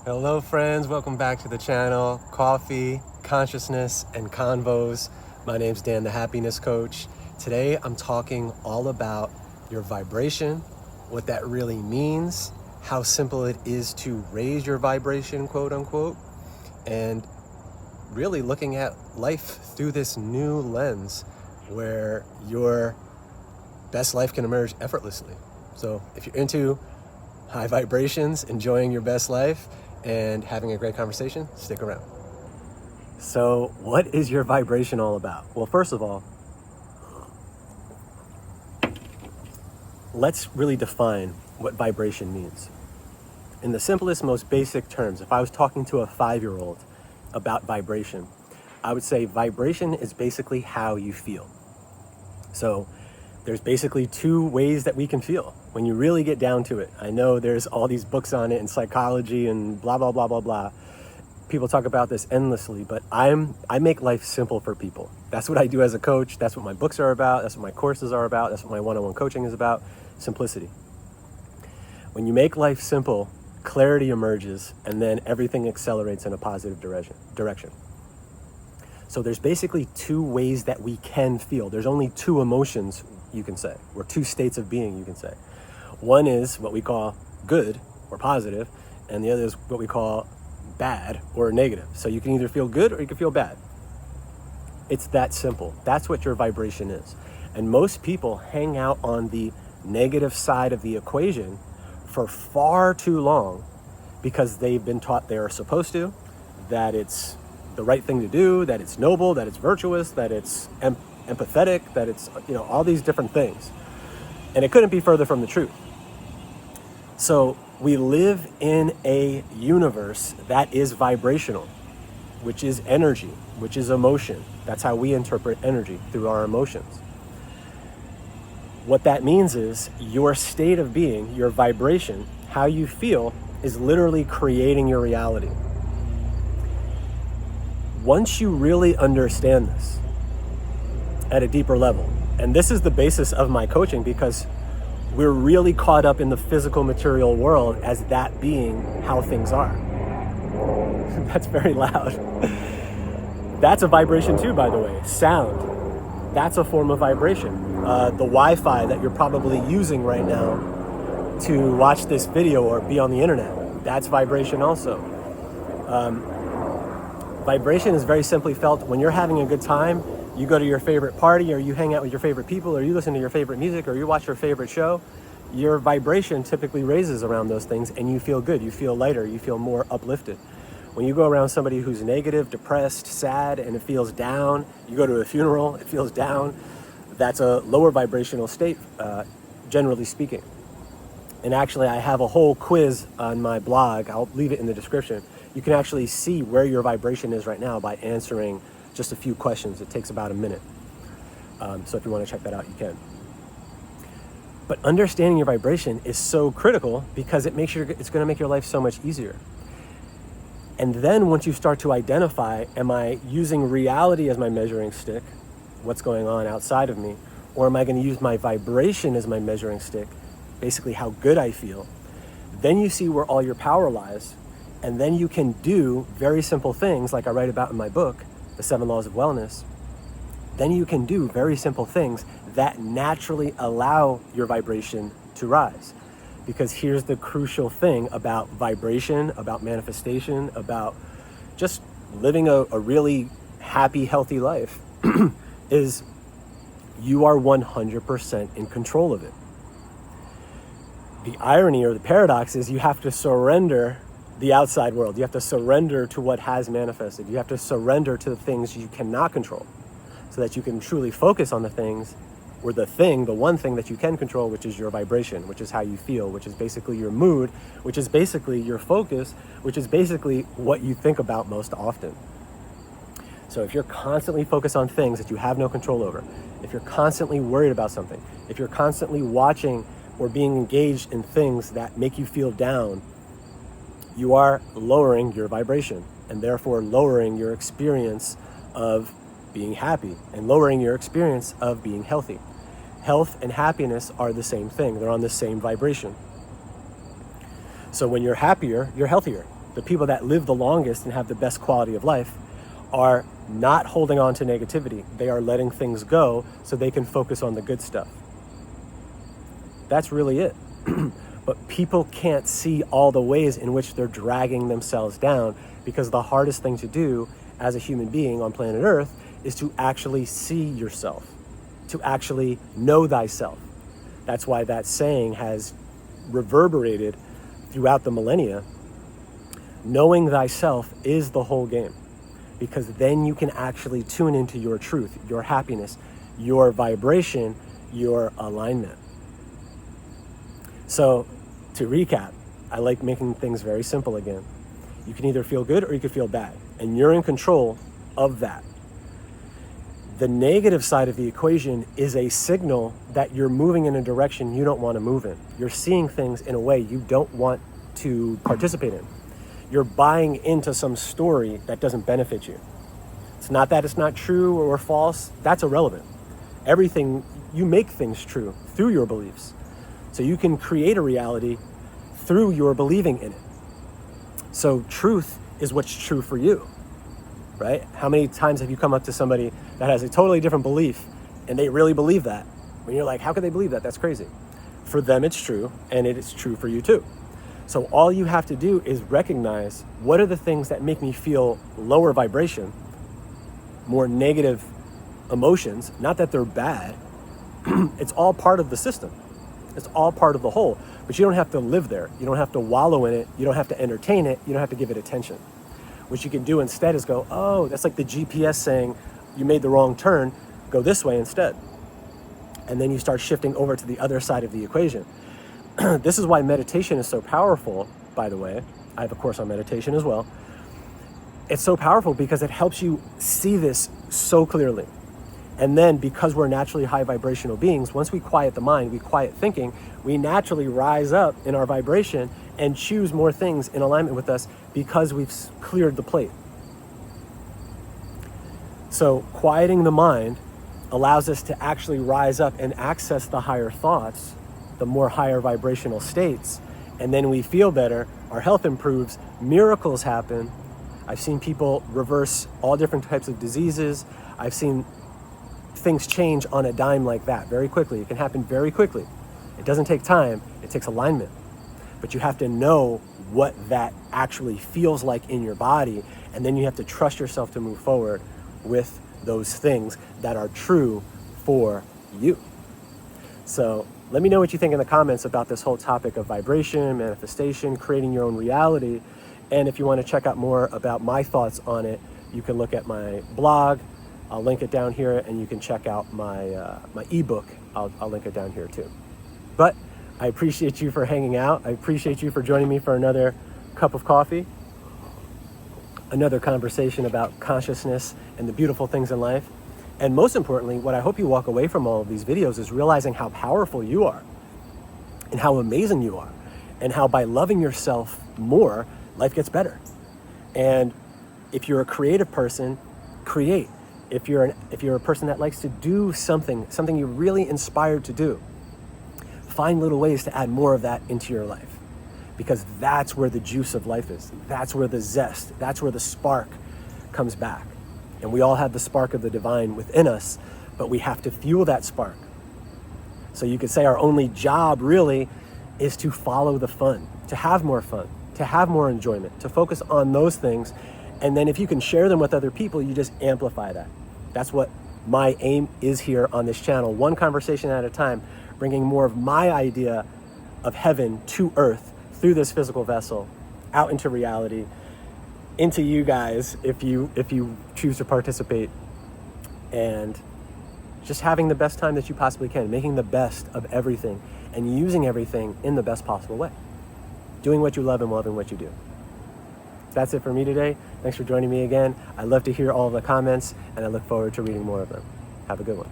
Hello friends, welcome back to the channel, Coffee, Consciousness, and Convos. My name's Dan, the Happiness Coach. Today I'm talking all about your vibration, what that really means, how simple it is to raise your vibration, quote unquote, and really looking at life through this new lens where your best life can emerge effortlessly. So if you're into high vibrations, enjoying your best life, and having a great conversation, stick around. So what is your vibration all about? Well, first of all, let's really define what vibration means. In the simplest, most basic terms, if I was talking to a 5-year-old about vibration, I would say vibration is basically how you feel. So there's basically 2 ways that we can feel when you really get down to it. I know there's all these books on it in psychology and blah, blah, blah, blah, blah. People talk about this endlessly, but I make life simple for people. That's what I do as a coach. That's what my books are about. That's what my courses are about. That's what my one-on-one coaching is about. Simplicity. When you make life simple, clarity emerges, and then everything accelerates in a positive direction. So there's basically 2 ways that we can feel. There's only 2 emotions, you can say, or 2 states of being, you can say. One is what we call good or positive, and the other is what we call bad or negative. So you can either feel good or you can feel bad. It's that simple. That's what your vibration is. And most people hang out on the negative side of the equation for far too long because they've been taught they are supposed to, that it's the right thing to do, that it's noble, that it's virtuous, that it's empathetic, that it's, all these different things. And it couldn't be further from the truth. So we live in a universe that is vibrational, which is energy, which is emotion. That's how we interpret energy, through our emotions. What that means is your state of being, your vibration, how you feel, is literally creating your reality. Once you really understand this at a deeper level, and this is the basis of my coaching, because we're really caught up in the physical material world as that being how things are. That's very loud. That's a vibration too, by the way. Sound. That's a form of vibration. The Wi-Fi that you're probably using right now to watch this video or be on the internet, that's vibration also. Vibration is very simply felt when you're having a good time. You go to your favorite party, or you hang out with your favorite people, or you listen to your favorite music, or you watch your favorite show. Your vibration typically raises around those things, and you feel good, you feel lighter, you feel more uplifted. When you go around somebody who's negative, depressed, sad, and it feels down, you go to a funeral, it feels down, that's a lower vibrational state, generally speaking. And actually, I have a whole quiz on my blog. I'll leave it in the description. You can actually see where your vibration is right now by answering just a few questions. It takes about a minute. So if you want to check that out, you can. But understanding your vibration is so critical because it's going to make your life so much easier. And then once you start to identify, am I using reality as my measuring stick, what's going on outside of me, or am I going to use my vibration as my measuring stick, basically how good I feel, then you see where all your power lies, and then you can do very simple things like I write about in my book, The 7 Laws of Wellness. Then you can do very simple things that naturally allow your vibration to rise. Because here's the crucial thing about vibration, about manifestation, about just living a really happy, healthy life, is you are 100% in control of it. The irony or the paradox is you have to surrender the outside world. You have to surrender to what has manifested. You have to surrender to the things you cannot control so that you can truly focus on the things, or the one thing that you can control, which is your vibration, which is how you feel, which is basically your mood, which is basically your focus, which is basically what you think about most often. So if you're constantly focused on things that you have no control over, if you're constantly worried about something, if you're constantly watching or being engaged in things that make you feel down, you are lowering your vibration and therefore lowering your experience of being happy and lowering your experience of being healthy. Health and happiness are the same thing. They're on the same vibration. So when you're happier, you're healthier. the people that live the longest and have the best quality of life are not holding on to negativity. They are letting things go so they can focus on the good stuff. That's really it. But people can't see all the ways in which they're dragging themselves down, because the hardest thing to do as a human being on planet Earth is to actually see yourself, to actually know thyself. That's why that saying has reverberated throughout the millennia. Knowing thyself is the whole game, because then you can actually tune into your truth, your happiness, your vibration, your alignment. So to recap, I like making things very simple again. You can either feel good or you can feel bad, and you're in control of that. The negative side of the equation is a signal that you're moving in a direction you don't want to move in. You're seeing things in a way you don't want to participate in. You're buying into some story that doesn't benefit you. It's not that it's not true or false. That's irrelevant. Everything, you make things true through your beliefs. So you can create a reality through your believing in it. So truth is what's true for you, right? How many times have you come up to somebody that has a totally different belief and they really believe that? When you're like, how could they believe that? That's crazy. For them, it's true, and it is true for you too. So all you have to do is recognize, what are the things that make me feel lower vibration, more negative emotions? Not that they're bad. It's all part of the system. It's all part of the whole. But you don't have to live there. You don't have to wallow in it. You don't have to entertain it. You don't have to give it attention. What you can do instead is go, oh, that's like the GPS saying you made the wrong turn, go this way instead. And then you start shifting over to the other side of the equation. This is why meditation is so powerful, by the way. I have a course on meditation as well. It's so powerful because it helps you see this so clearly. And then, because we're naturally high vibrational beings, once we quiet the mind, we quiet thinking, we naturally rise up in our vibration and choose more things in alignment with us, because we've cleared the plate. So quieting the mind allows us to actually rise up and access the higher thoughts, the more higher vibrational states, and then we feel better, our health improves, miracles happen. I've seen people reverse all different types of diseases. I've seen things change on a dime like that very quickly. It can happen very quickly. It doesn't take time, it takes alignment. But you have to know what that actually feels like in your body, and then you have to trust yourself to move forward with those things that are true for you. So let me know what you think in the comments about this whole topic of vibration, manifestation, creating your own reality. And if you want to check out more about my thoughts on it, you can look at my blog. I'll link it down here, and you can check out my my ebook. I'll link it down here too. But I appreciate you for hanging out. I appreciate you for joining me for another cup of coffee, another conversation about consciousness and the beautiful things in life. And most importantly, what I hope you walk away from all of these videos is realizing how powerful you are and how amazing you are, and how by loving yourself more, life gets better. And if you're a creative person, create. If you're a person that likes to do something you're really inspired to do, find little ways to add more of that into your life, because that's where the juice of life is. That's where the zest, that's where the spark comes back. And we all have the spark of the divine within us, but we have to fuel that spark. So you could say our only job really is to follow the fun, to have more fun, to have more enjoyment, to focus on those things. And then if you can share them with other people, you just amplify that. That's what my aim is here on this channel, one conversation at a time, bringing more of my idea of heaven to earth through this physical vessel, out into reality, into you guys, if you choose to participate, and just having the best time that you possibly can, making the best of everything and using everything in the best possible way, doing what you love and loving what you do. That's it for me today. Thanks for joining me again. I love to hear all of the comments, and I look forward to reading more of them. Have a good one.